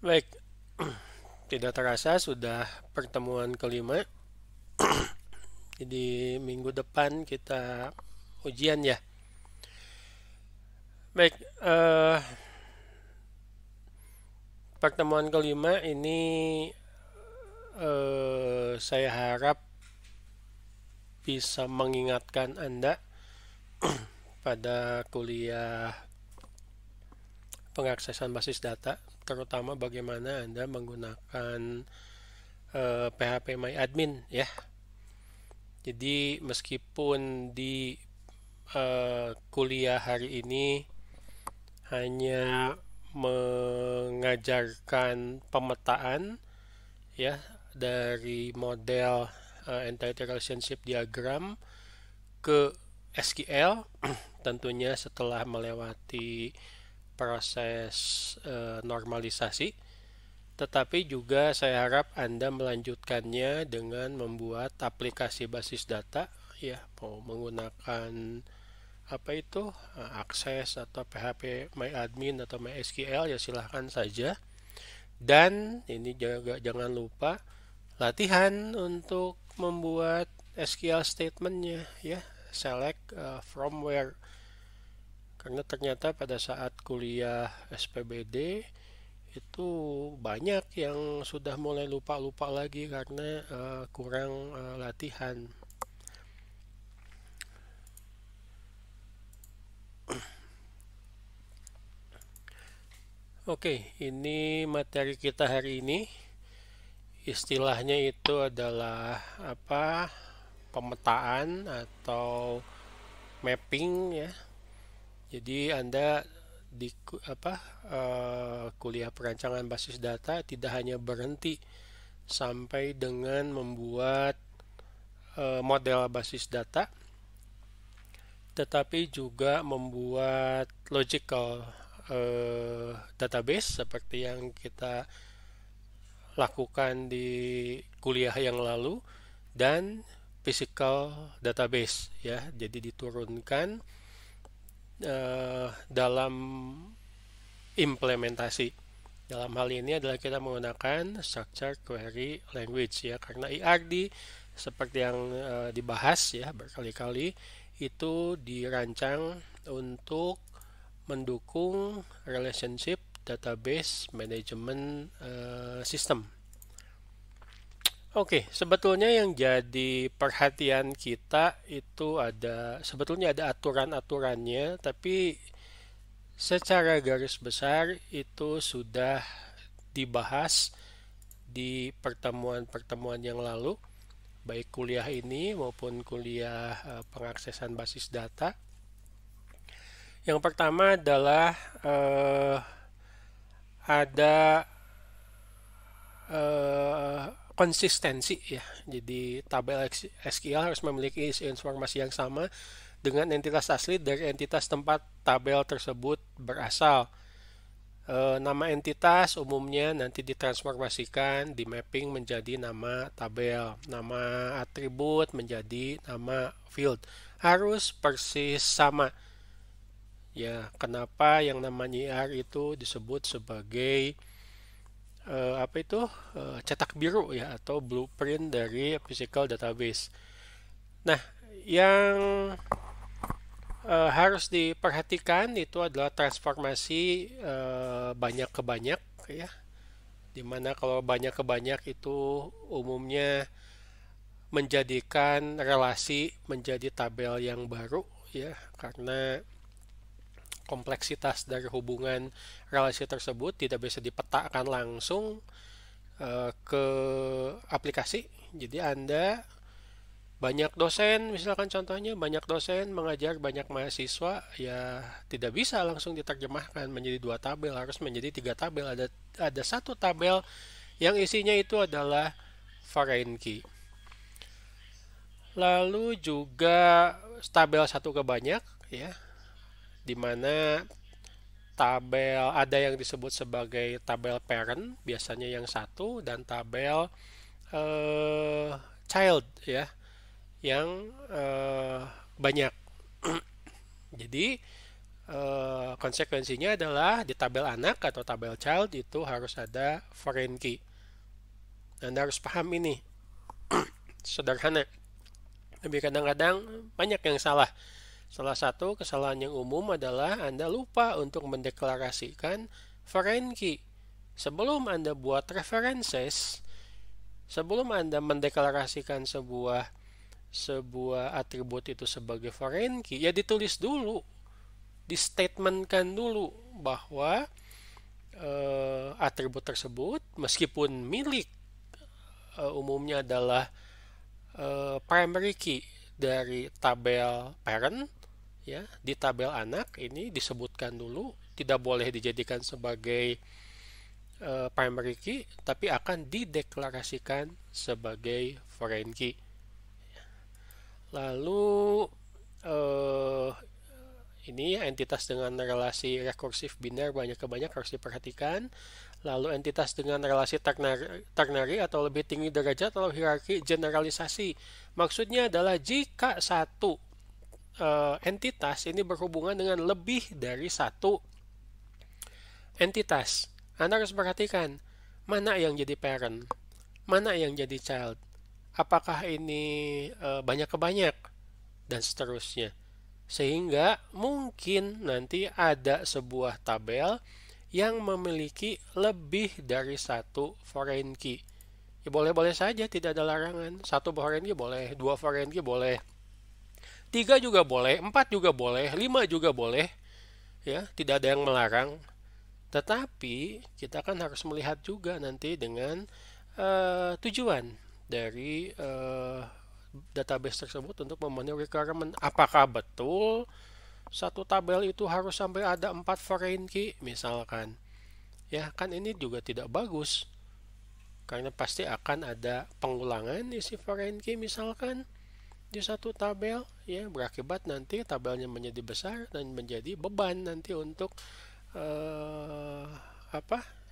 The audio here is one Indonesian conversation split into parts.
Baik, tidak terasa sudah pertemuan kelima. Jadi minggu depan kita ujian ya. Baik, pertemuan kelima ini saya harap bisa mengingatkan Anda pada kuliah pengaksesan basis data, terutama bagaimana Anda menggunakan PHP MyAdmin ya. Jadi meskipun di kuliah hari ini hanya mengajarkan pemetaan ya dari model entity relationship diagram ke SQL tentunya setelah melewati proses normalisasi, tetapi juga saya harap Anda melanjutkannya dengan membuat aplikasi basis data ya, mau menggunakan apa itu akses atau PHP MyAdmin atau MySQL ya silahkan saja. Dan ini juga jangan lupa latihan untuk membuat SQL statementnya ya, select from where, karena ternyata pada saat kuliah SPBD itu banyak yang sudah mulai lupa-lupa lagi karena kurang latihan. Oke, ini materi kita hari ini. Istilahnya itu adalah apa? Pemetaan atau mapping ya. Jadi Anda di kuliah perancangan basis data tidak hanya berhenti sampai dengan membuat model basis data, tetapi juga membuat logical database seperti yang kita lakukan di kuliah yang lalu, dan physical database ya. Jadi diturunkan dalam implementasi. Dalam hal ini adalah kita menggunakan structure query language ya, karena IRD seperti yang dibahas ya berkali-kali itu dirancang untuk mendukung relationship database management system. Oke, sebetulnya yang jadi perhatian kita itu sebetulnya ada aturan-aturannya, tapi secara garis besar itu sudah dibahas di pertemuan-pertemuan yang lalu, baik kuliah ini maupun kuliah pengaksesan basis data. Yang pertama adalah ada konsistensi ya. Jadi tabel SQL harus memiliki informasi yang sama dengan entitas asli dari entitas tempat tabel tersebut berasal. Nama entitas umumnya nanti ditransformasikan, di mapping menjadi nama tabel, nama atribut menjadi nama field. Harus persis sama. Ya, kenapa yang namanya IR itu disebut sebagai apa itu cetak biru ya, atau blueprint dari physical database. Nah, yang harus diperhatikan itu adalah transformasi banyak ke banyak ya, dimana kalau banyak ke banyak itu umumnya menjadikan relasi menjadi tabel yang baru ya, karena kompleksitas dari hubungan relasi tersebut tidak bisa dipetakan langsung ke aplikasi. Jadi Anda banyak dosen, misalkan contohnya banyak dosen mengajar banyak mahasiswa, ya tidak bisa langsung diterjemahkan menjadi dua tabel, harus menjadi tiga tabel. Ada satu tabel yang isinya itu adalah foreign key. Lalu juga tabel satu ke banyak ya, di mana tabel ada yang disebut sebagai tabel parent, biasanya yang satu, dan tabel eh, child ya, yang banyak. Jadi Konsekuensinya adalah di tabel anak atau tabel child itu harus ada foreign key. Anda harus paham ini. Sederhana. Tapi kadang-kadang banyak yang salah. Salah satu kesalahan yang umum adalah Anda lupa untuk mendeklarasikan foreign key. Sebelum Anda buat references, sebelum Anda mendeklarasikan sebuah atribut itu sebagai foreign key, ya ditulis dulu, di-statementkan dulu bahwa atribut tersebut meskipun milik umumnya adalah primary key dari tabel parent, ya, di tabel anak ini disebutkan dulu tidak boleh dijadikan sebagai primary key, tapi akan dideklarasikan sebagai foreign key. Lalu ini ya, entitas dengan relasi rekursif biner banyak ke banyak harus diperhatikan. Lalu entitas dengan relasi ternary atau lebih tinggi derajat atau hierarki generalisasi. Maksudnya adalah jika satu entitas ini berhubungan dengan lebih dari satu entitas. Anda harus perhatikan mana yang jadi parent, mana yang jadi child. Apakah ini banyak ke banyak dan seterusnya. Sehingga mungkin nanti ada sebuah tabel yang memiliki lebih dari satu foreign key. Ya boleh-boleh saja, tidak ada larangan. Satu foreign key boleh, dua foreign key boleh, tiga juga boleh, empat juga boleh, lima juga boleh. Ya, tidak ada yang melarang. Tetapi kita kan harus melihat juga nanti dengan tujuan dari database tersebut untuk memenuhi requirement. Apakah betul satu tabel itu harus sampai ada 4 foreign key misalkan? Ya, kan ini juga tidak bagus. Karena pasti akan ada pengulangan isi foreign key misalkan di satu tabel, ya, berakibat nanti tabelnya menjadi besar dan menjadi beban nanti untuk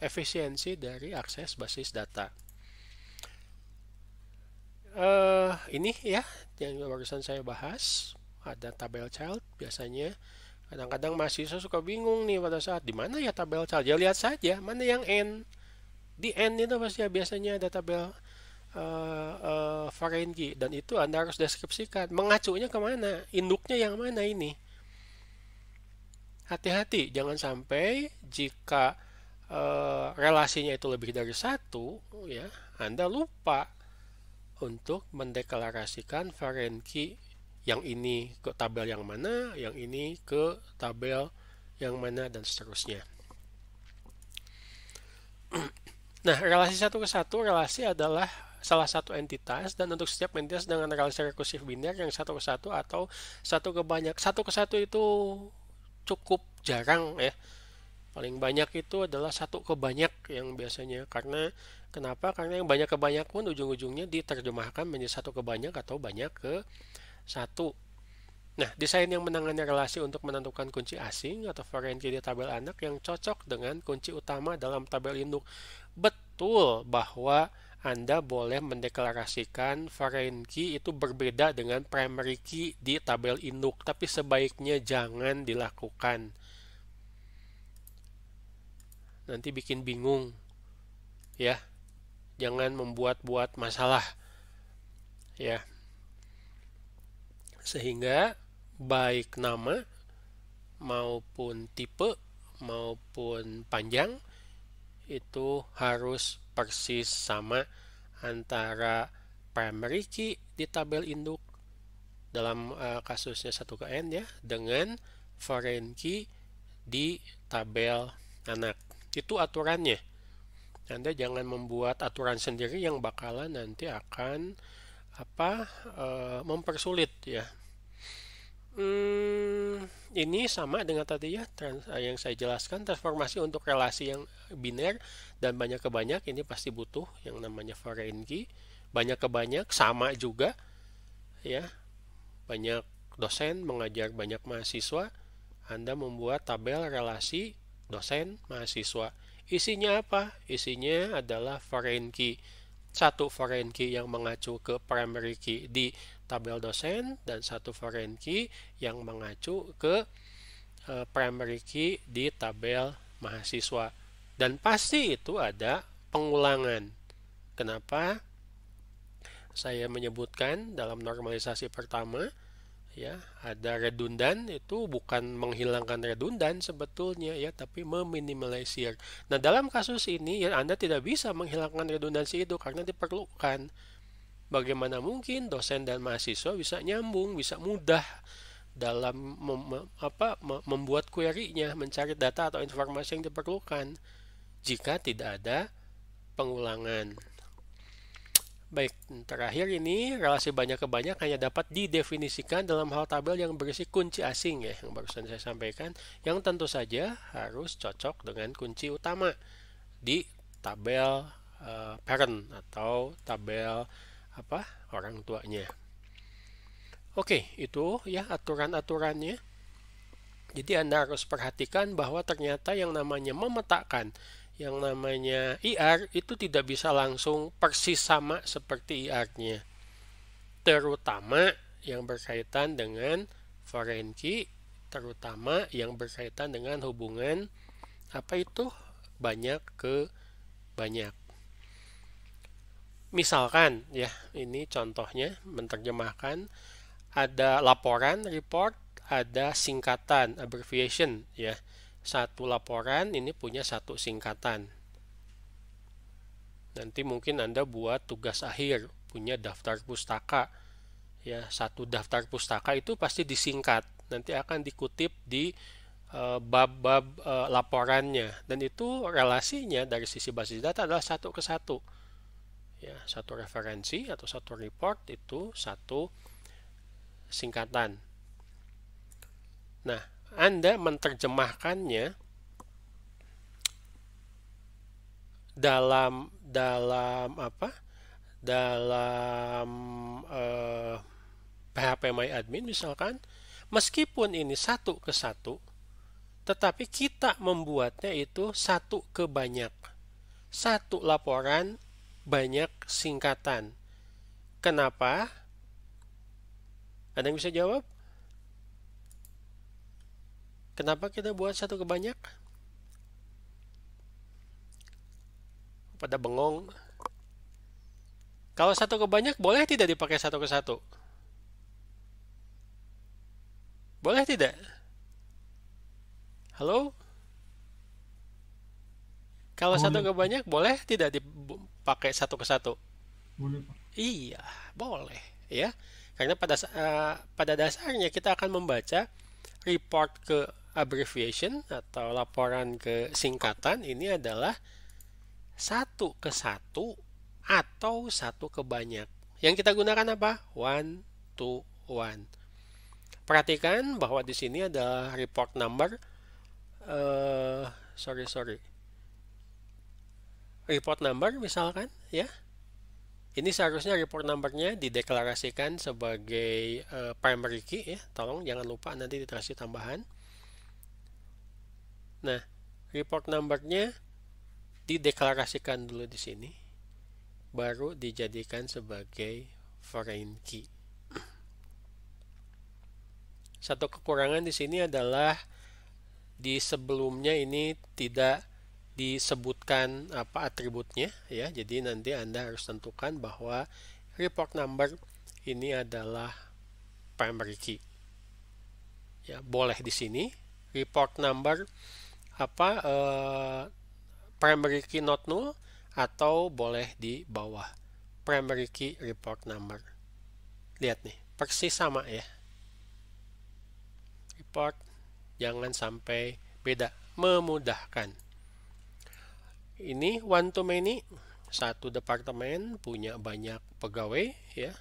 efisiensi dari akses basis data. Ini ya yang barusan saya bahas, ada tabel child. Biasanya kadang-kadang mahasiswa suka bingung nih pada saat di mana ya tabel child. Ya lihat saja mana yang n. Di n itu pasti biasanya ada tabel foreign key, dan itu Anda harus deskripsikan mengacunya kemana, induknya yang mana ini. Hati-hati jangan sampai jika relasinya itu lebih dari satu, ya, Anda lupa untuk mendeklarasikan foreign key yang ini ke tabel yang mana, yang ini ke tabel yang mana, dan seterusnya. Nah, relasi satu ke satu, relasi adalah salah satu entitas, dan untuk setiap entitas dengan relasi rekursif biner yang satu ke satu atau satu ke banyak. Satu ke satu itu cukup jarang ya. Paling banyak itu adalah satu ke banyak yang biasanya. Kenapa? Karena yang banyak ke banyak pun ujung-ujungnya diterjemahkan menjadi satu ke banyak atau banyak ke satu. Nah, desain yang menangani relasi untuk menentukan kunci asing atau foreign key di tabel anak yang cocok dengan kunci utama dalam tabel induk. Betul bahwa Anda boleh mendeklarasikan foreign key itu berbeda dengan primary key di tabel induk, tapi sebaiknya jangan dilakukan. Nanti bikin bingung, ya. Jangan membuat-buat masalah, ya. Sehingga baik nama maupun tipe maupun panjang itu harus persis sama antara primary key di tabel induk dalam kasusnya 1 ke n ya, dengan foreign key di tabel anak. Itu aturannya. Anda jangan membuat aturan sendiri yang bakalan nanti akan mempersulit ya. Ini sama dengan tadi ya, yang saya jelaskan, transformasi untuk relasi yang biner dan banyak ke banyak ini pasti butuh yang namanya foreign key. Banyak ke banyak sama juga ya. Banyak dosen mengajar banyak mahasiswa, Anda membuat tabel relasi dosen mahasiswa. Isinya apa? Isinya adalah foreign key. Satu foreign key yang mengacu ke primary key di tabel dosen, dan satu foreign key yang mengacu ke primary key di tabel mahasiswa. Dan pasti itu ada pengulangan. Kenapa saya menyebutkan dalam normalisasi pertama, ya, ada redundan, itu bukan menghilangkan redundan sebetulnya, ya, tapi meminimalisir. Nah, dalam kasus ini ya Anda tidak bisa menghilangkan redundansi itu karena diperlukan. Bagaimana mungkin dosen dan mahasiswa bisa nyambung, bisa mudah dalam membuat query-nya, mencari data atau informasi yang diperlukan jika tidak ada pengulangan. Baik, terakhir ini relasi banyak ke banyak hanya dapat didefinisikan dalam hal tabel yang berisi kunci asing, ya, yang barusan saya sampaikan, yang tentu saja harus cocok dengan kunci utama di tabel parent atau tabel orang tuanya. Oke, itu ya aturan-aturannya. Jadi Anda harus perhatikan bahwa ternyata yang namanya memetakan, yang namanya IR itu tidak bisa langsung persis sama seperti IR-nya. Terutama yang berkaitan dengan foreign key, terutama yang berkaitan dengan hubungan banyak ke banyak. Misalkan ya, ini contohnya menerjemahkan, ada laporan, report, ada singkatan, abbreviation, ya. Satu laporan ini punya satu singkatan. Nanti mungkin Anda buat tugas akhir, punya daftar pustaka. Ya, satu daftar pustaka itu pasti disingkat. Nanti akan dikutip di bab-bab laporannya. Dan itu relasinya dari sisi basis data adalah satu ke satu. Ya, satu referensi atau satu report itu satu singkatan. Nah, Anda menerjemahkannya dalam PHP MyAdmin misalkan, meskipun ini satu ke satu, tetapi kita membuatnya itu satu ke banyak. Satu laporan, banyak singkatan. Kenapa? Ada yang bisa jawab? Kenapa kita buat satu ke banyak? Pada bengong. Kalau satu ke banyak, boleh tidak dipakai satu ke satu? Boleh tidak? Halo? Kalau satu ke banyak, boleh tidak dipakai satu ke satu? Boleh, Pak. Iya, boleh, ya. Karena pada dasarnya kita akan membaca report ke abbreviation atau laporan ke singkatan ini adalah satu ke satu atau satu ke banyak. Yang kita gunakan apa? One to one. Perhatikan bahwa di sini ada report number. Report number misalkan, ya. Ini seharusnya report numbernya dideklarasikan sebagai primary key, ya. Tolong jangan lupa nanti dikasih tambahan. Nah, report numbernya dideklarasikan dulu di sini, baru dijadikan sebagai foreign key. Satu kekurangan di sini adalah di sebelumnya ini tidak disebutkan atributnya, ya. Jadi nanti Anda harus tentukan bahwa report number ini adalah primary key. Ya, boleh di sini report number primary key not null, atau boleh di bawah primary key report number. Lihat nih, persis sama ya. Report jangan sampai beda, memudahkan. Ini one to many, satu departemen punya banyak pegawai, ya.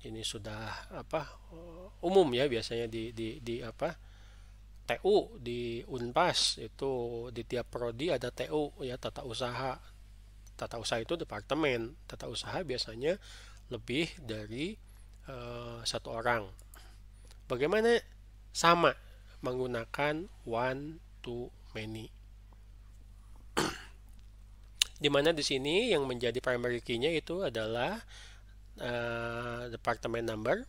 Ini sudah umum ya, biasanya di TU di Unpas itu di tiap prodi ada TU, ya, tata usaha. Tata usaha itu departemen, tata usaha biasanya lebih dari satu orang. Bagaimana? Sama, menggunakan one to many. Dimana di sini yang menjadi primary key-nya itu adalah departemen number.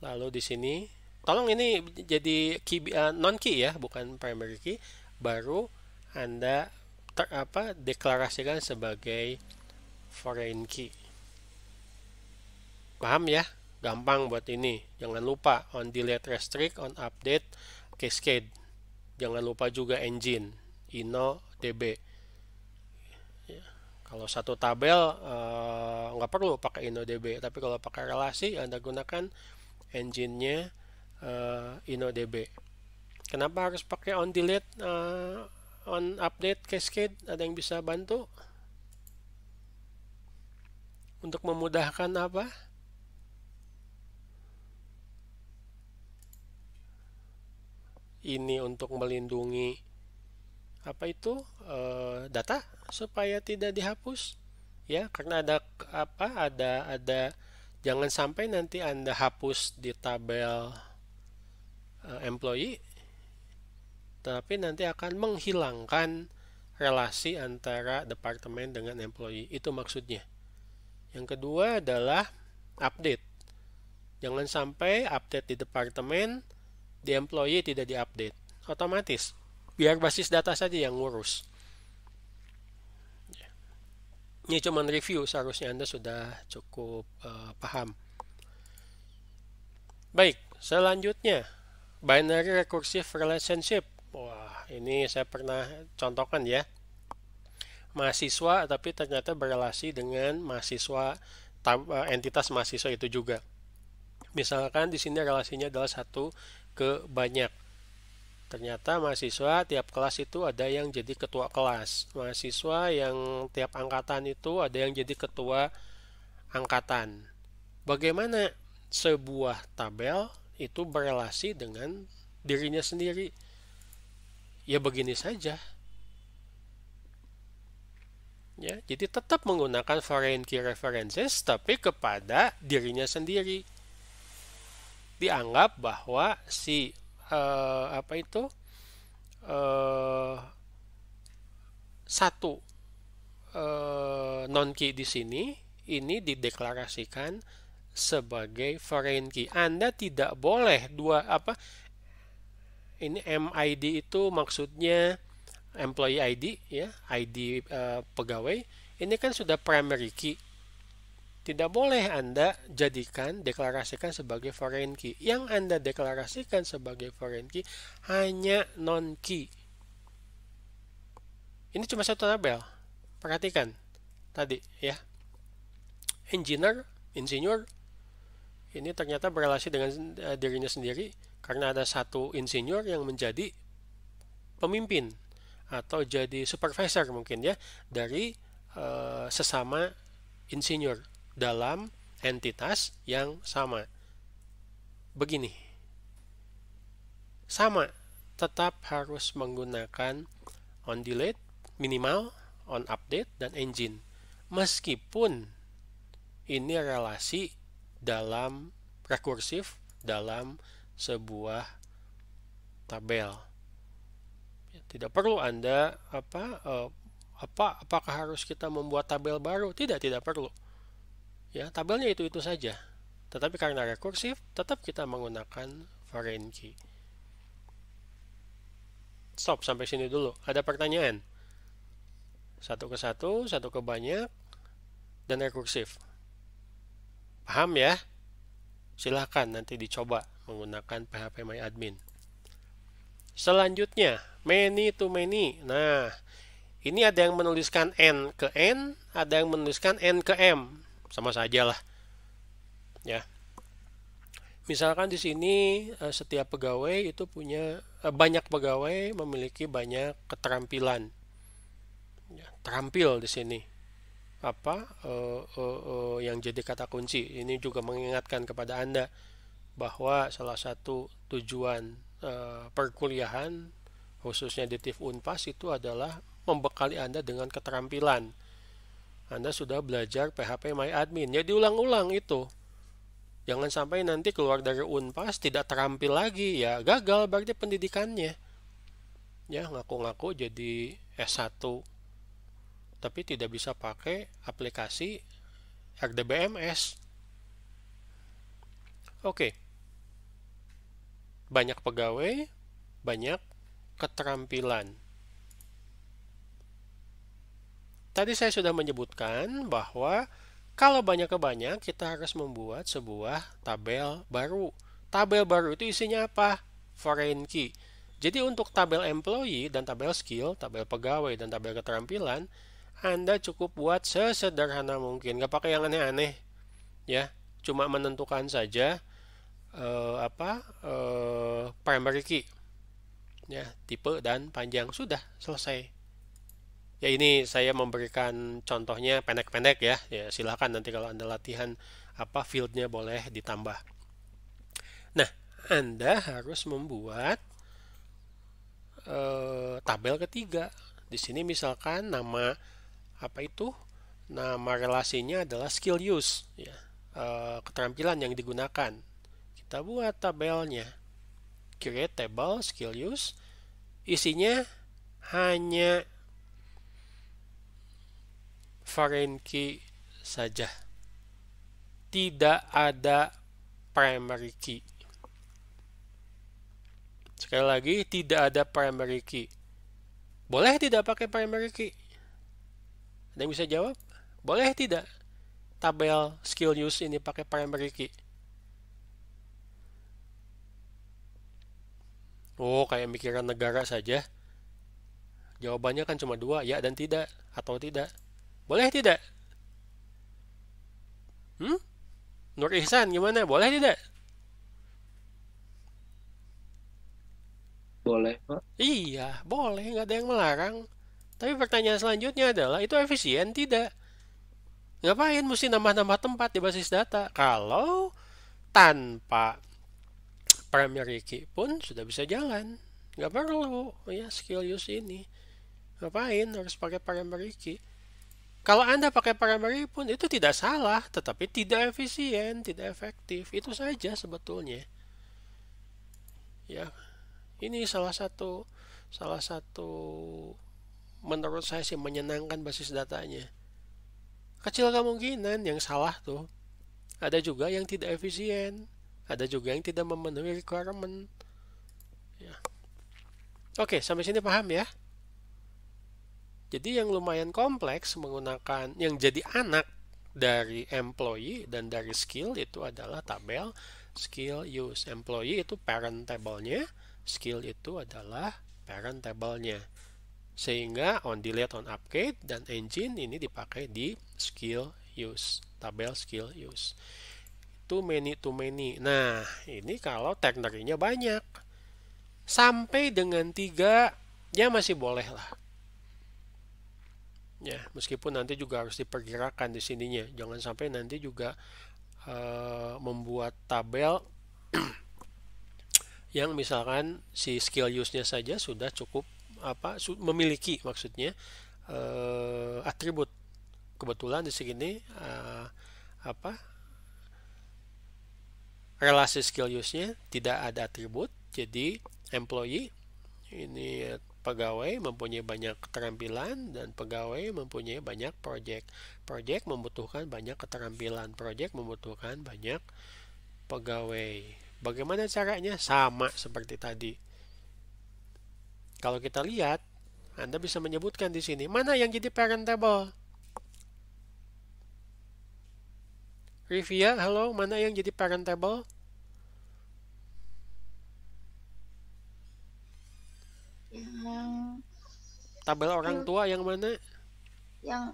Lalu di sini tolong ini jadi key, non key ya, bukan primary key, baru Anda deklarasikan sebagai foreign key. Paham ya? Gampang buat ini. Jangan lupa on delete restrict, on update cascade. Jangan lupa juga engine, InnoDB. Ya. Kalau satu tabel nggak perlu pakai InnoDB, tapi kalau pakai relasi Anda gunakan engine-nya InnoDB. Kenapa harus pakai on delete, on update cascade? Ada yang bisa bantu untuk memudahkan apa? Ini untuk melindungi apa itu data supaya tidak dihapus ya, karena ada jangan sampai nanti Anda hapus di tabel employee tapi nanti akan menghilangkan relasi antara departemen dengan employee. Itu maksudnya. Yang kedua adalah update. Jangan sampai update di departemen, di employee tidak diupdate. Otomatis. Biar basis data saja yang ngurus. Ini cuma review, seharusnya Anda sudah cukup paham. Baik, selanjutnya. Binary Recursive Relationship. Wah, ini saya pernah contohkan ya. Mahasiswa tapi ternyata berelasi dengan mahasiswa, entitas mahasiswa itu juga. Misalkan di sini relasinya adalah 1 ke banyak. Ternyata mahasiswa tiap kelas itu ada yang jadi ketua kelas. Mahasiswa yang tiap angkatan itu ada yang jadi ketua angkatan. Bagaimana sebuah tabel itu berelasi dengan dirinya sendiri? Ya begini saja. Ya, jadi tetap menggunakan foreign key references tapi kepada dirinya sendiri. Dianggap bahwa si satu non key di sini ini dideklarasikan sebagai foreign key. Anda tidak boleh ini MID itu maksudnya employee ID ya, ID pegawai. Ini kan sudah primary key. Tidak boleh Anda deklarasikan sebagai foreign key. Yang Anda deklarasikan sebagai foreign key hanya non key. Ini cuma satu tabel. Perhatikan tadi ya. Insinyur ini ternyata berelasi dengan dirinya sendiri karena ada satu insinyur yang menjadi pemimpin atau jadi supervisor mungkin ya dari sesama insinyur dalam entitas yang sama. Begini, sama, tetap harus menggunakan on delete, minimal, on update, dan engine. Meskipun ini relasi dalam rekursif dalam sebuah tabel. Tidak perlu Anda apakah harus kita membuat tabel baru? Tidak perlu. Ya, tabelnya itu saja. Tetapi karena rekursif, tetap kita menggunakan foreign key. Stop sampai sini dulu. Ada pertanyaan? 1 ke 1, 1 ke banyak, dan rekursif. Paham ya? Silahkan nanti dicoba menggunakan phpMyAdmin. Selanjutnya, many to many. Nah, ini ada yang menuliskan N ke N, ada yang menuliskan N ke M. Sama saja lah. Ya. Misalkan di sini setiap pegawai itu punya banyak pegawai memiliki banyak keterampilan. Ya, terampil di sini. Yang jadi kata kunci. Ini juga mengingatkan kepada Anda bahwa salah satu tujuan perkuliahan khususnya di TIF Unpas itu adalah membekali Anda dengan keterampilan. Anda sudah belajar phpMyAdmin. Ya diulang-ulang itu. Jangan sampai nanti keluar dari Unpas tidak terampil lagi. Ya gagal berarti pendidikannya. Ya ngaku-ngaku jadi S1. Tapi tidak bisa pakai aplikasi RDBMS. Oke. Banyak pegawai, banyak keterampilan. Tadi saya sudah menyebutkan bahwa kalau banyak ke banyak, kita harus membuat sebuah tabel baru. Tabel baru itu isinya apa? Foreign key. Jadi untuk tabel employee dan tabel skill, tabel pegawai dan tabel keterampilan, Anda cukup buat sesederhana mungkin. Gak pakai yang aneh-aneh, ya. Cuma menentukan saja primary key, ya, tipe dan panjang. Sudah selesai. Ya ini saya memberikan contohnya pendek-pendek ya. Ya silakan nanti kalau Anda latihan fieldnya boleh ditambah. Nah, Anda harus membuat tabel ketiga. Di sini misalkan nama nama relasinya adalah skill use, ya. Keterampilan yang digunakan. Kita buat tabelnya. Create table skill use. Isinya hanya foreign key saja. Tidak ada primary key. Sekali lagi, tidak ada primary key. Boleh tidak pakai primary key? Ada yang bisa jawab? Boleh tidak tabel skill use ini pakai primary key? Oh, kayak mikiran negara saja. Jawabannya kan cuma dua, ya dan tidak, atau tidak. Boleh tidak? Nur Ihsan gimana? Boleh tidak? Boleh, Pak. Iya, boleh, nggak ada yang melarang. Tapi pertanyaan selanjutnya adalah, itu efisien tidak? Ngapain mesti nambah-nambah tempat di basis data? Kalau tanpa primary key pun sudah bisa jalan. Nggak perlu ya skill use ini. Ngapain harus pakai primary key? Kalau Anda pakai primary pun itu tidak salah, tetapi tidak efisien, tidak efektif. Itu saja sebetulnya. Ya, ini salah satu menurut saya sih menyenangkan basis datanya. Kecil kemungkinan yang salah tuh. Ada juga yang tidak efisien. Ada juga yang tidak memenuhi requirement. Ya. Oke, sampai sini paham ya? Jadi yang lumayan kompleks menggunakan yang jadi anak dari employee dan dari skill itu adalah tabel skill use. Employee itu parent table-nya, skill itu adalah parent table-nya. Sehingga on delete, on update, dan engine ini dipakai di skill use, tabel skill use. Too many, too many. Nah, ini kalau ternary-nya banyak. Sampai dengan 3, ya masih boleh lah. Ya, meskipun nanti juga harus diperkirakan di sininya. Jangan sampai nanti juga membuat tabel yang misalkan si skill use-nya saja sudah cukup memiliki maksudnya atribut. Kebetulan di sini relasi skill use-nya tidak ada atribut, jadi employee ini pegawai mempunyai banyak keterampilan dan pegawai mempunyai banyak project. Project membutuhkan banyak keterampilan, project membutuhkan banyak pegawai. Bagaimana caranya? Sama seperti tadi. Kalau kita lihat, Anda bisa menyebutkan di sini mana yang jadi parent table. Rivia, halo, mana yang jadi parent table? Yang Tabel orang skill tua yang mana? yang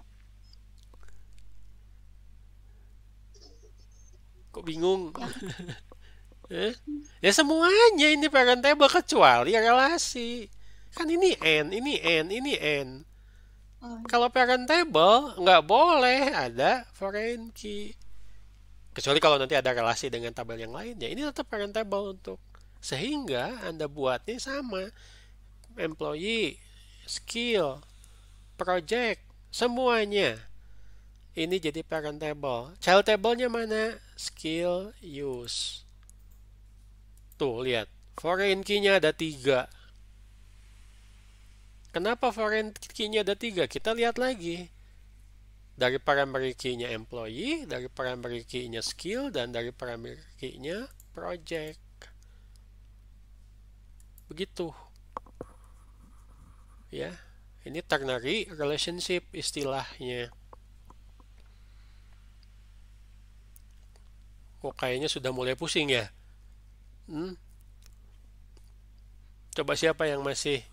Kok bingung? yang Ya semuanya ini parent table kecuali relasi. Kan ini N, ini N, ini N. oh, Kalau parent table nggak boleh ada foreign key. Kecuali kalau nanti ada relasi dengan tabel yang lain, ya ini tetap parent table untuk. Sehingga Anda buatnya sama. Employee, skill, project, semuanya. Ini jadi parent table. Child table-nya mana? Skill use. Tuh, lihat. Foreign key-nya ada 3. Kenapa foreign key-nya ada 3? Kita lihat lagi. Dari primary key-nya employee, dari primary key-nya skill, dan dari primary key-nya project. Begitu. Ya. Ini ternary relationship istilahnya. Kok kayaknya sudah mulai pusing ya? Hmm? Coba siapa yang masih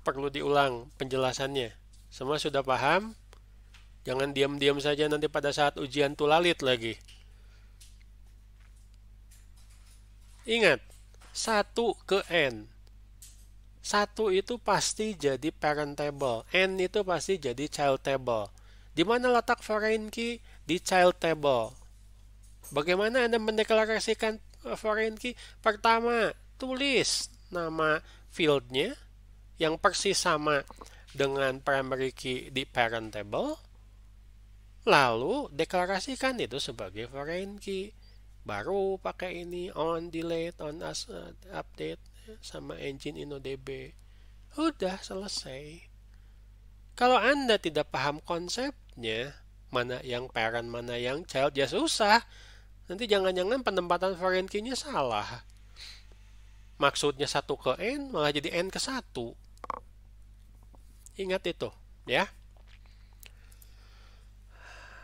perlu diulang penjelasannya? Semua sudah paham? Jangan diam-diam saja nanti pada saat ujian tulalit lagi. Ingat, 1 ke N. 1 itu pasti jadi parent table. N itu pasti jadi child table. Di mana letak foreign key? Di child table. Bagaimana Anda mendeklarasikan foreign key? Pertama, tulis nama fieldnya yang persis sama dengan primary key di parent table. Lalu deklarasikan itu sebagai foreign key. Baru pakai ini on delete, on update sama engine InnoDB. Udah selesai. Kalau Anda tidak paham konsepnya, mana yang parent, mana yang child, ya susah. Nanti jangan-jangan penempatan foreign key-nya salah. Maksudnya 1 ke N, malah jadi N ke 1. Ingat itu, ya.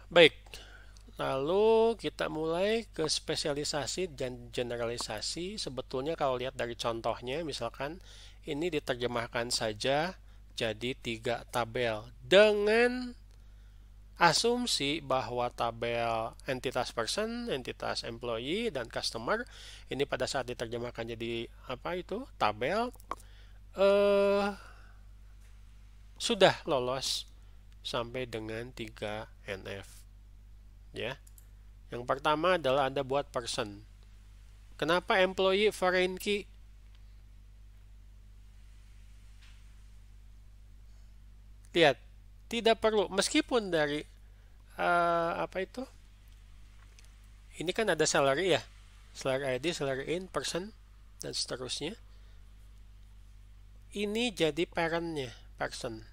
Baik, lalu kita mulai ke spesialisasi dan generalisasi. Sebetulnya kalau lihat dari contohnya, misalkan ini diterjemahkan saja jadi 3 tabel dengan asumsi bahwa tabel entitas person, entitas employee, dan customer ini pada saat diterjemahkan jadi apa itu tabel sudah lolos sampai dengan 3 NF. Ya. Yang pertama adalah Anda buat person. Kenapa employee foreign key? Lihat, tidak perlu meskipun dari apa itu? Ini kan ada salary ya. Salary ID, salary in, person dan seterusnya. Ini jadi parentnya, person.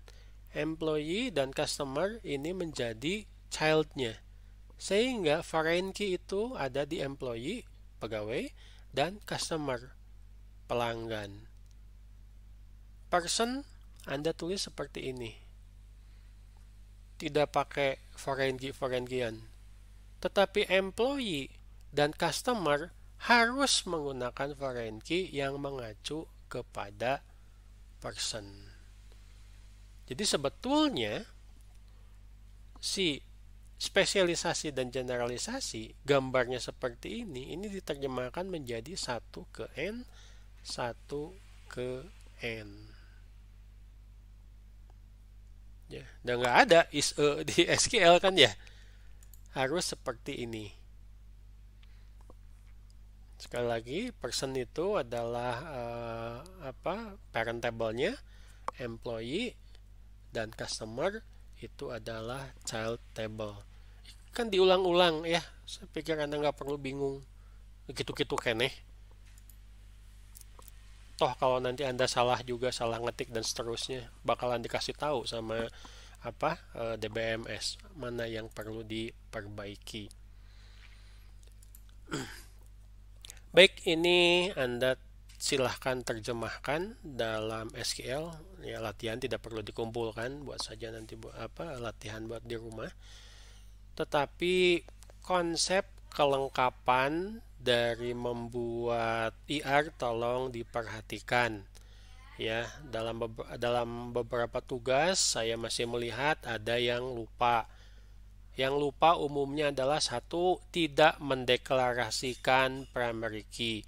Employee dan customer ini menjadi childnya. Sehingga foreign key itu ada di employee, pegawai, dan customer, pelanggan. Person, Anda tulis seperti ini. Tidak pakai foreign key-an. Tetapi employee dan customer harus menggunakan foreign key yang mengacu kepada person. Jadi sebetulnya si spesialisasi dan generalisasi gambarnya seperti ini diterjemahkan menjadi 1 ke N, 1 ke N. Ya, dan nggak ada is di SQL kan ya, harus seperti ini. Sekali lagi, person itu adalah parent table-nya, employee dan customer itu adalah child table. Kan diulang-ulang ya. Saya pikir Anda nggak perlu bingung. Gitu-gitu keneh. Toh kalau nanti Anda salah juga, salah ngetik dan seterusnya, bakalan dikasih tahu sama DBMS mana yang perlu diperbaiki. Baik, ini Anda silahkan terjemahkan dalam SQL. Ya, latihan tidak perlu dikumpulkan, buat saja nanti latihan buat di rumah. Tetapi konsep kelengkapan dari membuat IR tolong diperhatikan. Ya, dalam beberapa tugas saya masih melihat ada yang lupa. Yang lupa umumnya adalah 1, tidak mendeklarasikan primary key.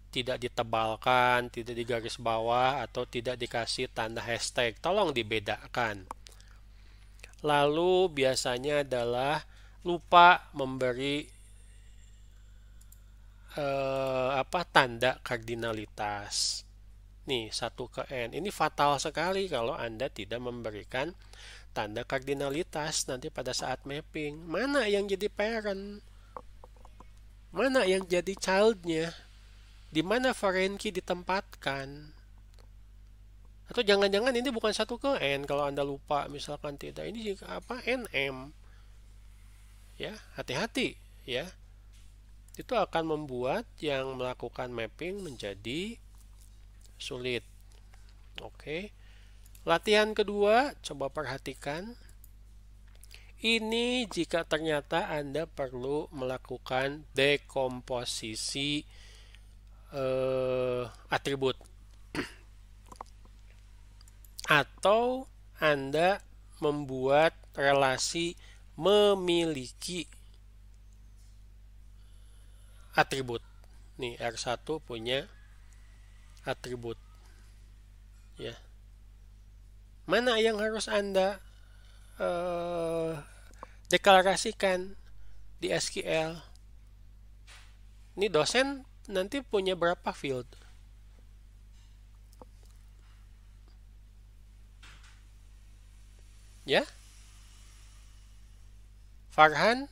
Tidak ditebalkan, tidak digaris bawah, atau tidak dikasih tanda hashtag. Tolong dibedakan. Lalu biasanya adalah lupa memberi tanda kardinalitas. Nih, 1 ke N. Ini fatal sekali kalau Anda tidak memberikan tanda kardinalitas nanti pada saat mapping. Mana yang jadi parent? Mana yang jadi childnya? Di mana foreign key ditempatkan? Atau jangan-jangan ini bukan 1 ke N kalau Anda lupa, misalkan tidak. Ini NM. Ya, hati-hati ya. Itu akan membuat yang melakukan mapping menjadi sulit. Oke. Latihan kedua, coba perhatikan. Ini jika ternyata Anda perlu melakukan dekomposisi atribut atau Anda membuat relasi memiliki atribut. Nih R1 punya atribut. Ya. Mana yang harus Anda deklarasikan di SQL? Ini dosen nanti punya berapa field? Ya? Farhan?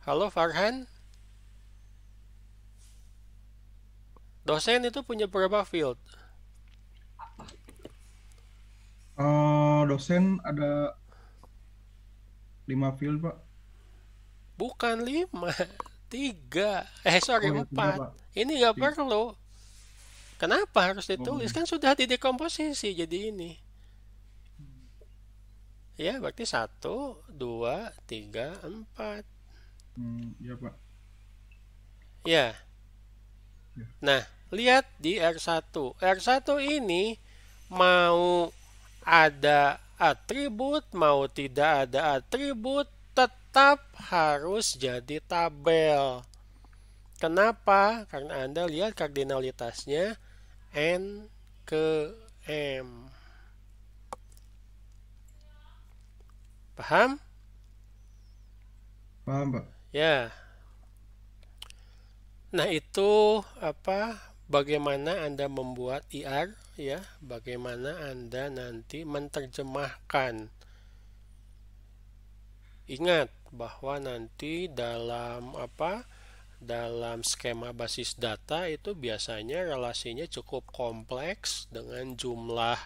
Halo Farhan? Dosen itu punya berapa field? Dosen ada 5 field, Pak. Bukan 5, 3. Sorry, Oh ya, 3, 4. Pak. Ini nggak 3. perlu. Kenapa harus Oh, ditulis? Kan sudah didekomposisi jadi ini. Ya, berarti 1, 2, 3, 4. ya, Pak. Ya. Ya. Nah, lihat di R1. R1 ini mau ada atribut, mau tidak ada atribut, tetap harus jadi tabel. Kenapa? Karena Anda lihat kardinalitasnya N ke M. Paham? Paham, Pak? Ya. Nah, itu bagaimana Anda membuat IR ya, bagaimana Anda nanti menerjemahkan. Ingat bahwa nanti dalam skema basis data itu biasanya relasinya cukup kompleks dengan jumlah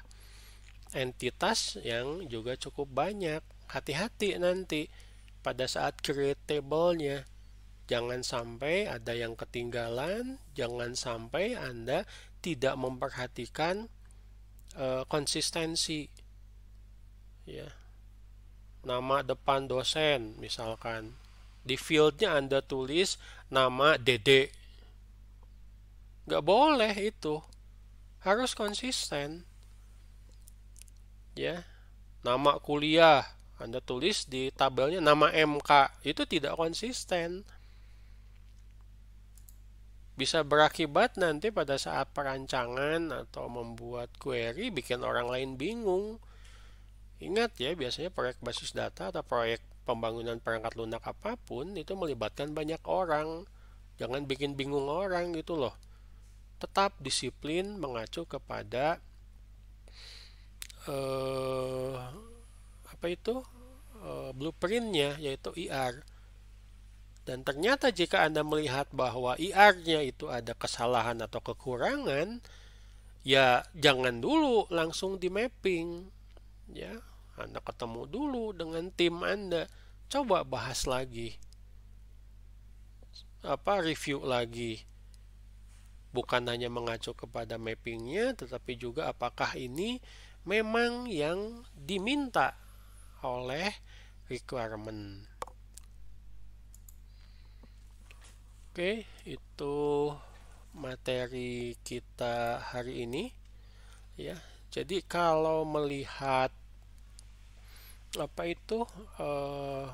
entitas yang juga cukup banyak. Hati-hati nanti pada saat create table-nya. Jangan sampai ada yang ketinggalan, jangan sampai Anda tidak memperhatikan konsistensi. Ya. Nama depan dosen misalkan. Di fieldnya Anda tulis nama Dede. Nggak boleh itu. Harus konsisten. Ya. Nama kuliah Anda tulis di tabelnya nama MK. Itu tidak konsisten. Bisa berakibat nanti pada saat perancangan atau membuat query bikin orang lain bingung. Ingat ya, biasanya proyek basis data atau proyek pembangunan perangkat lunak apapun itu melibatkan banyak orang. Jangan bikin bingung orang gitu loh. Tetap disiplin mengacu kepada blueprintnya yaitu IR. Dan ternyata jika Anda melihat bahwa IR-nya itu ada kesalahan atau kekurangan, ya jangan dulu langsung di mapping. Ya, Anda ketemu dulu dengan tim Anda. Coba bahas lagi. Review lagi. Bukan hanya mengacu kepada mappingnya, tetapi juga apakah ini memang yang diminta oleh requirement. Oke, itu materi kita hari ini. Ya, jadi kalau melihat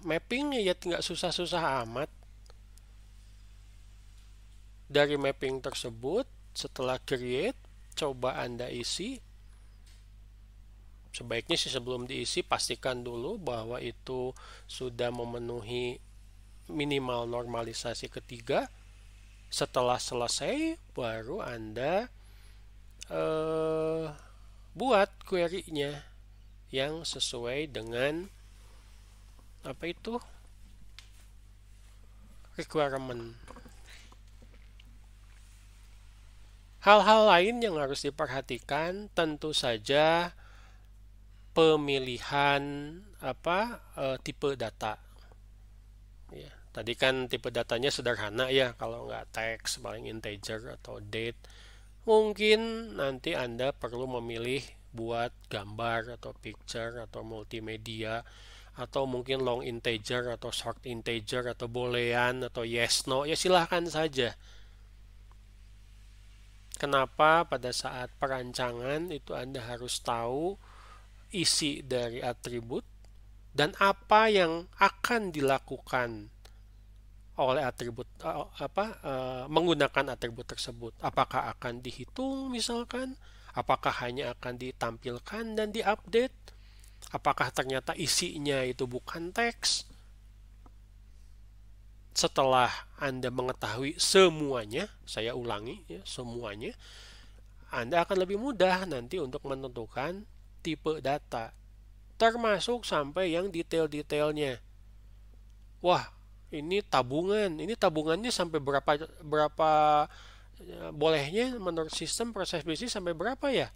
mappingnya ya nggak susah-susah amat. Dari mapping tersebut, setelah create, coba Anda isi. Sebaiknya sih sebelum diisi, pastikan dulu bahwa itu sudah memenuhi minimal normalisasi ketiga. Setelah selesai, baru Anda buat query-nya yang sesuai dengan requirement. Hal-hal lain yang harus diperhatikan tentu saja pemilihan tipe data. Ya, tadi kan tipe datanya sederhana ya, kalau nggak teks paling integer atau date. Mungkin nanti Anda perlu memilih buat gambar atau picture atau multimedia atau mungkin long integer atau short integer atau boolean atau yes no, ya silahkan saja. Kenapa pada saat perancangan itu Anda harus tahu isi dari atribut dan apa yang akan dilakukan oleh atribut menggunakan atribut tersebut. Apakah akan dihitung misalkan? Apakah hanya akan ditampilkan dan diupdate? Apakah ternyata isinya itu bukan teks? Setelah Anda mengetahui semuanya, saya ulangi ya, semuanya, Anda akan lebih mudah nanti untuk menentukan tipe data, termasuk sampai yang detail-detailnya. Wah, ini tabungannya sampai berapa bolehnya menurut sistem proses bisnis sampai berapa ya?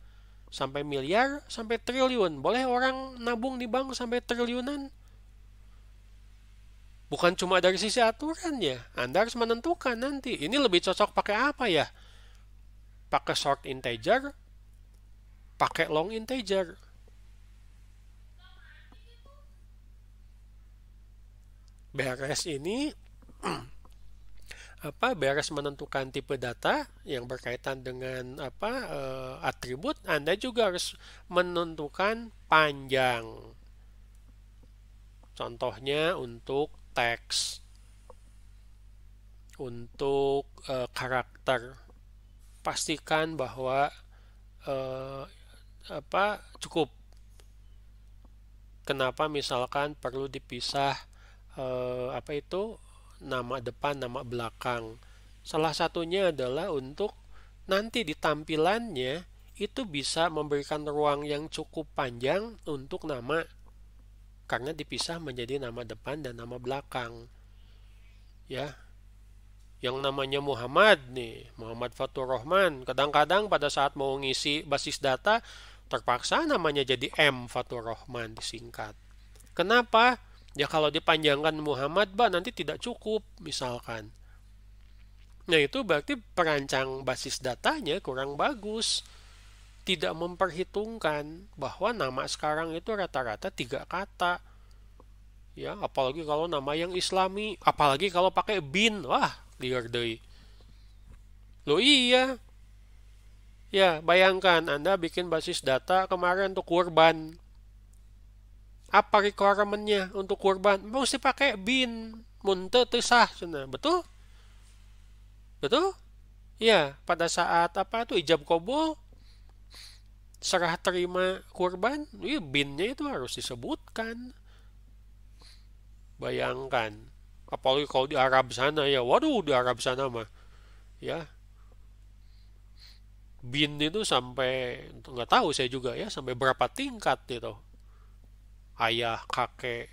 Sampai miliar, sampai triliun. Boleh orang nabung di bank sampai triliunan? Bukan cuma dari sisi aturannya, Anda harus menentukan nanti. Ini lebih cocok pakai apa ya? Pakai short integer, pakai long integer. Beres ini beres menentukan tipe data yang berkaitan dengan atribut, Anda juga harus menentukan panjang. Contohnya untuk teks, untuk karakter, pastikan bahwa cukup. Kenapa misalkan perlu dipisah nama depan, nama belakang. Salah satunya adalah untuk nanti di tampilannya itu bisa memberikan ruang yang cukup panjang untuk nama, karena dipisah menjadi nama depan dan nama belakang. Ya. Yang namanya Muhammad nih, Muhammad Fatur Rahman, kadang-kadang pada saat mau ngisi basis data terpaksa namanya jadi M Fatur Rahman disingkat. Kenapa? Ya kalau dipanjangkan Muhammad, nanti tidak cukup misalkan. Nah itu berarti perancang basis datanya kurang bagus. Tidak memperhitungkan bahwa nama sekarang itu rata-rata 3 kata. Ya, apalagi kalau nama yang Islami, apalagi kalau pakai bin, wah, liar deui. Loh iya. Ya, bayangkan Anda bikin basis data kemarin untuk kurban. Apa requirement-nya untuk kurban? Mesti pakai bin, muntah teu sah, betul? Betul? Ya, pada saat ijab kabul, serah terima kurban, binnya itu harus disebutkan. Bayangkan, apalagi kalau di Arab sana ya, waduh di Arab sana mah, ya, bin itu sampai nggak tahu saya juga ya, sampai berapa tingkat itu. Ayah, kakek,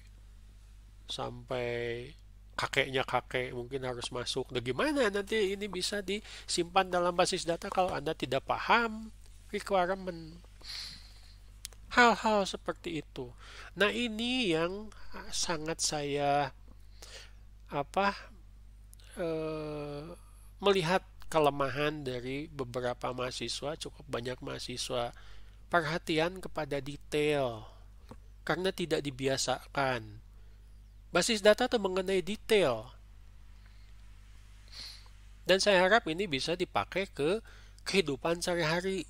sampai kakeknya kakek mungkin harus masuk. Nah gimana nanti ini bisa disimpan dalam basis data kalau Anda tidak paham requirement? Hal-hal seperti itu. Nah ini yang sangat saya melihat kelemahan dari beberapa mahasiswa, cukup banyak mahasiswa, perhatian kepada detail karena tidak dibiasakan. Basis data itu mengenai detail. Dan saya harap ini bisa dipakai ke kehidupan sehari-hari.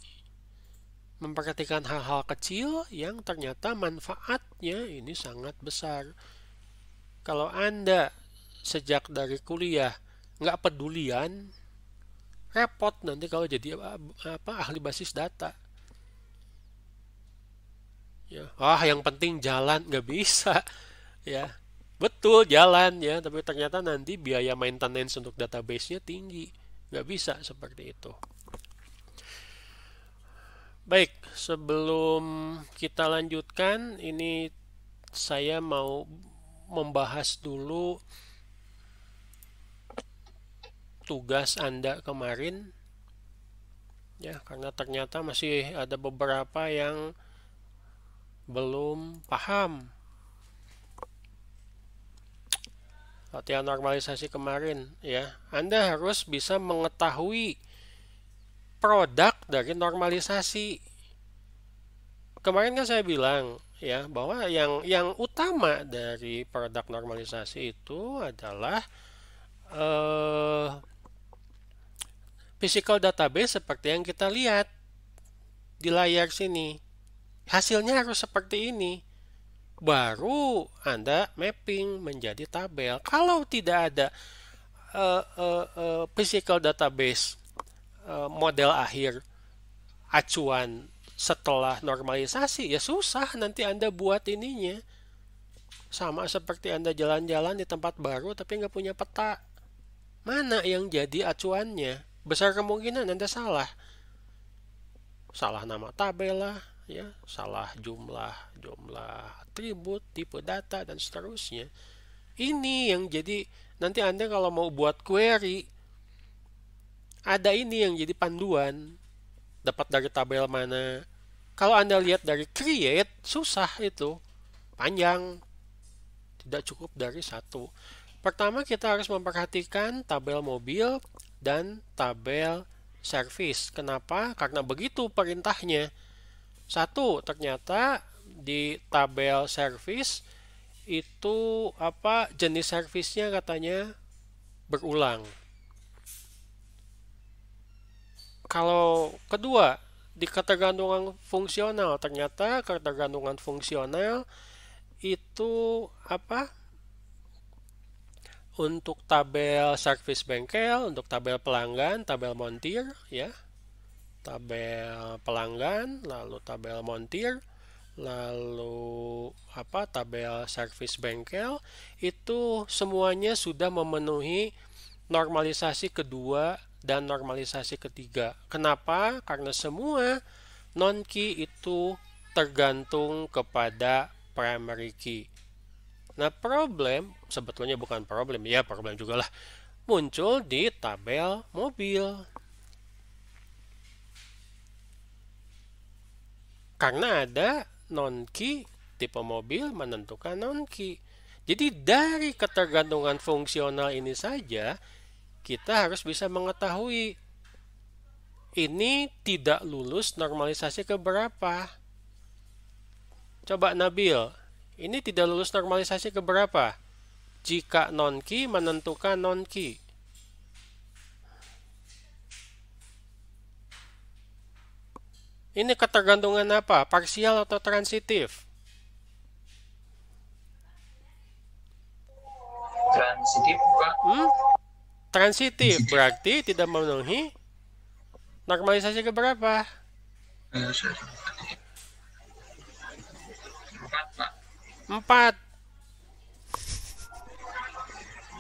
Memperhatikan hal-hal kecil yang ternyata manfaatnya ini sangat besar. Kalau Anda sejak dari kuliah nggak pedulian, repot nanti kalau jadi ahli basis data. Ya, yang penting jalan, nggak bisa. Ya, betul jalan ya, tapi ternyata nanti biaya maintenance untuk database-nya tinggi. Nggak bisa seperti itu. Baik, sebelum kita lanjutkan, ini saya mau membahas dulu tugas Anda kemarin. Ya, karena ternyata masih ada beberapa yang belum paham. Latihan normalisasi kemarin ya, Anda harus bisa mengetahui produk dari normalisasi. Kemarin kan saya bilang ya bahwa yang utama dari produk normalisasi itu adalah eh, physical database seperti yang kita lihat di layar sini. Hasilnya harus seperti ini. Baru Anda mapping menjadi tabel. Kalau tidak ada physical database model akhir acuan setelah normalisasi, ya susah nanti Anda buat ininya. Sama seperti Anda jalan-jalan di tempat baru tapi nggak punya peta. Mana yang jadi acuannya? Besar kemungkinan Anda salah. Salah nama tabel lah, ya, salah jumlah atribut, tipe data dan seterusnya. Ini yang jadi nanti Anda kalau mau buat query, ada ini yang jadi panduan. Dapat dari tabel mana? Kalau Anda lihat dari create, susah itu. Panjang. Tidak cukup dari satu. Pertama kita harus memperhatikan tabel mobil dan tabel service. Kenapa? Karena begitu perintahnya. Satu, ternyata di tabel service itu jenis servisnya katanya berulang. Kalau kedua, di ketergantungan fungsional, ternyata ketergantungan fungsional itu untuk tabel service bengkel, untuk tabel pelanggan, tabel montir, ya. Tabel pelanggan, lalu tabel montir, lalu tabel service bengkel, itu semuanya sudah memenuhi normalisasi kedua dan normalisasi ketiga. Kenapa? Karena semua non-key itu tergantung kepada primary key. Nah, problem, sebetulnya bukan problem, ya problem juga lah, muncul di tabel mobil. Karena ada non-key, tipe mobil menentukan non-key. Jadi dari ketergantungan fungsional ini saja, kita harus bisa mengetahui ini tidak lulus normalisasi keberapa. Coba Nabil, ini tidak lulus normalisasi keberapa? Jika non-key menentukan non-key. Ini ketergantungan apa? Parsial atau transitif? Transitif, Pak. Transitif berarti tidak memenuhi normalisasi keberapa? 4, Pak. 4.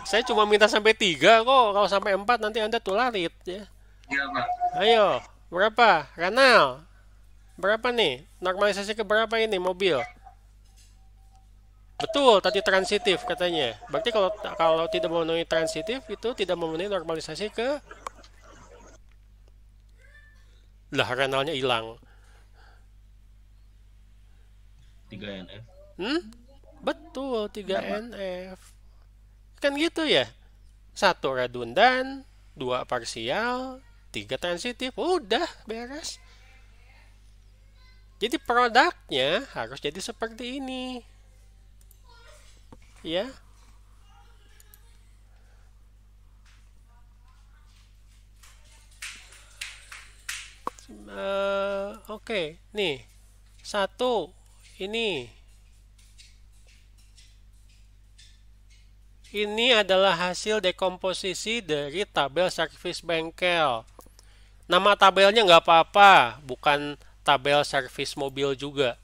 Saya cuma minta sampai 3 kok. Kalau sampai 4 nanti Anda tularit ya. Iya, Pak. Ayo, berapa? Ranal. Berapa nih? Normalisasi keberapa ini mobil? Betul, tadi transitif katanya. Berarti kalau tidak memenuhi transitif itu tidak memenuhi normalisasi ke lah renalnya hilang. 3NF. Betul, 3NF. Kan gitu ya. 1 redundan, 2 parsial, 3 transitif. Udah beres. Jadi produknya harus jadi seperti ini. Ya. Oke, nih. 1 ini. Ini adalah hasil dekomposisi dari tabel servis bengkel. Nama tabelnya nggak apa-apa, bukan tabel servis mobil juga.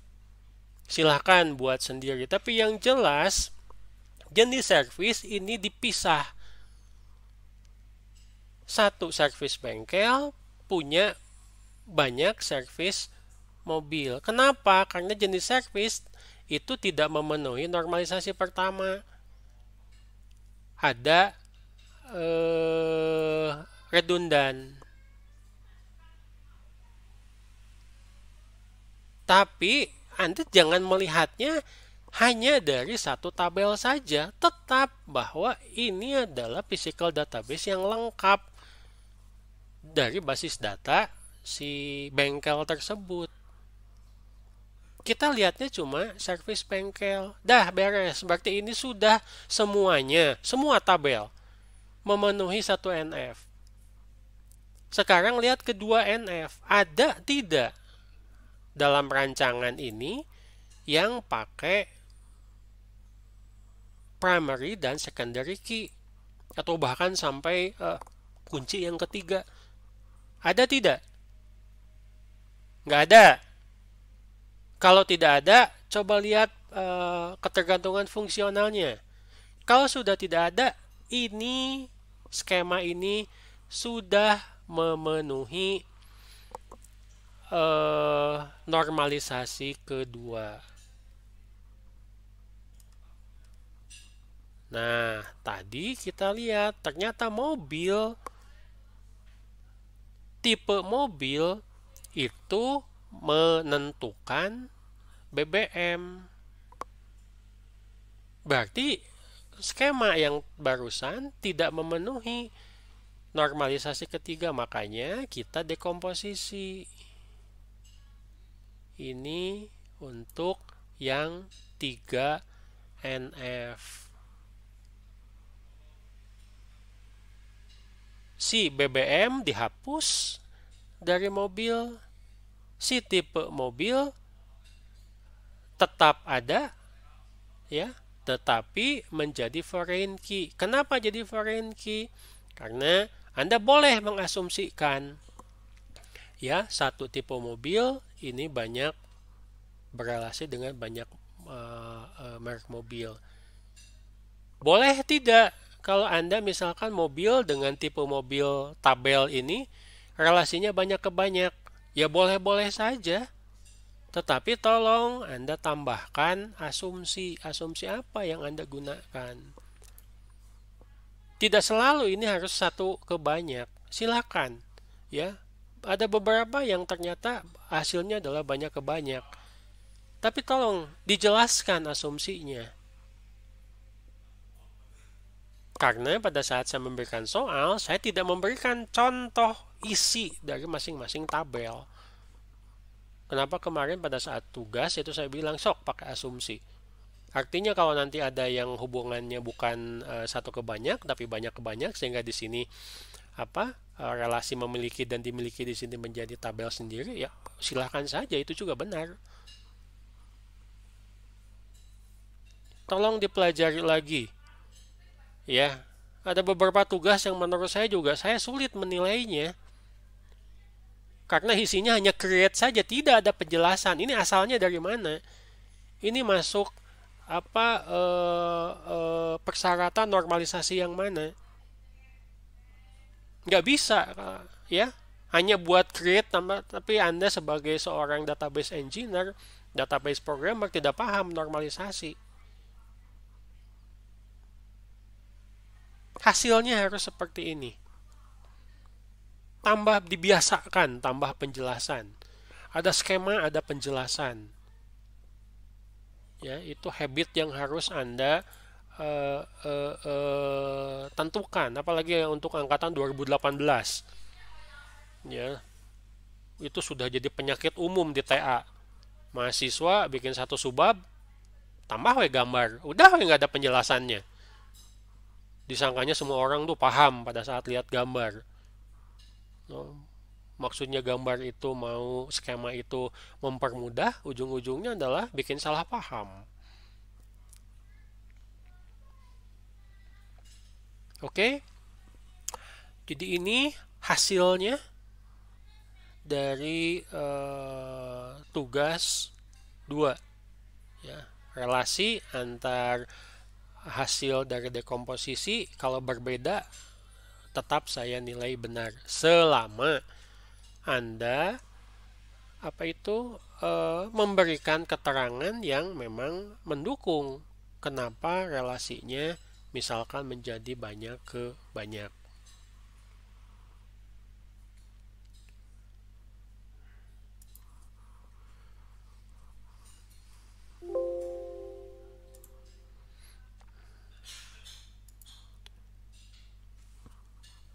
Silahkan buat sendiri. Tapi yang jelas, jenis servis ini dipisah. 1 servis bengkel punya banyak servis mobil. Kenapa? Karena jenis servis itu tidak memenuhi normalisasi pertama. Ada redundan. Tapi Anda jangan melihatnya hanya dari 1 tabel saja. Tetap bahwa ini adalah physical database yang lengkap dari basis data si bengkel tersebut. Kita lihatnya cuma servis bengkel. Dah beres. Berarti ini sudah semuanya, semua tabel memenuhi satu NF. Sekarang lihat kedua NF. Ada tidak dalam rancangan ini yang pakai primary dan secondary key? Atau bahkan sampai kunci yang ketiga. Ada tidak? Nggak ada. Kalau tidak ada, coba lihat ketergantungan fungsionalnya. Kalau sudah tidak ada, ini skema ini sudah memenuhi normalisasi kedua. Nah, tadi kita lihat ternyata tipe mobil itu menentukan BBM. Berarti skema yang barusan tidak memenuhi normalisasi ketiga, makanya kita dekomposisi. Ini untuk yang 3 NF. Si BBM dihapus dari mobil, si tipe mobil tetap ada, ya, tetapi menjadi foreign key. Kenapa jadi foreign key? Karena Anda boleh mengasumsikan, ya, satu tipe mobil ini banyak berrelasi dengan banyak merek mobil. Boleh tidak? Kalau Anda misalkan mobil dengan tipe mobil tabel ini relasinya banyak ke banyak, ya boleh-boleh saja. Tetapi tolong Anda tambahkan asumsi. Asumsi apa yang Anda gunakan? Tidak selalu ini harus satu ke banyak. Silakan, ya. Ada beberapa yang ternyata hasilnya adalah banyak ke banyak. Tapi tolong dijelaskan asumsinya. Karena pada saat saya memberikan soal, saya tidak memberikan contoh isi dari masing-masing tabel. Kenapa kemarin pada saat tugas itu saya bilang sok pakai asumsi. Artinya kalau nanti ada yang hubungannya bukan satu ke banyak, tapi banyak ke banyak, sehingga di sini relasi memiliki dan dimiliki di sini menjadi tabel sendiri, ya silahkan saja, itu juga benar. Tolong dipelajari lagi. Ya, ada beberapa tugas yang menurut saya juga saya sulit menilainya. Karena isinya hanya create saja, tidak ada penjelasan. Ini asalnya dari mana? Ini masuk persyaratan normalisasi yang mana? Nggak bisa, ya. Hanya buat create, tapi Anda sebagai seorang database engineer, database programmer tidak paham normalisasi. Hasilnya harus seperti ini. Tambah dibiasakan, tambah penjelasan. Ada skema, ada penjelasan. Ya, itu habit yang harus Anda tentukan, apalagi untuk angkatan 2018. Ya. Itu sudah jadi penyakit umum di TA. Mahasiswa bikin satu subbab, tambah gambar. Udah nggak ada penjelasannya. Disangkanya semua orang tuh paham pada saat lihat gambar. Maksudnya gambar itu mau skema itu mempermudah, ujung-ujungnya adalah bikin salah paham. Oke? Jadi ini hasilnya dari tugas 2. Ya, relasi antar hasil dari dekomposisi kalau berbeda tetap saya nilai benar selama Anda memberikan keterangan yang memang mendukung kenapa relasinya misalkan menjadi banyak ke banyak.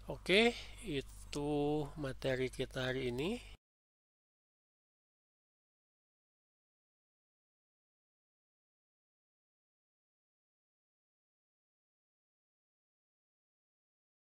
Oke, itu materi kita hari ini.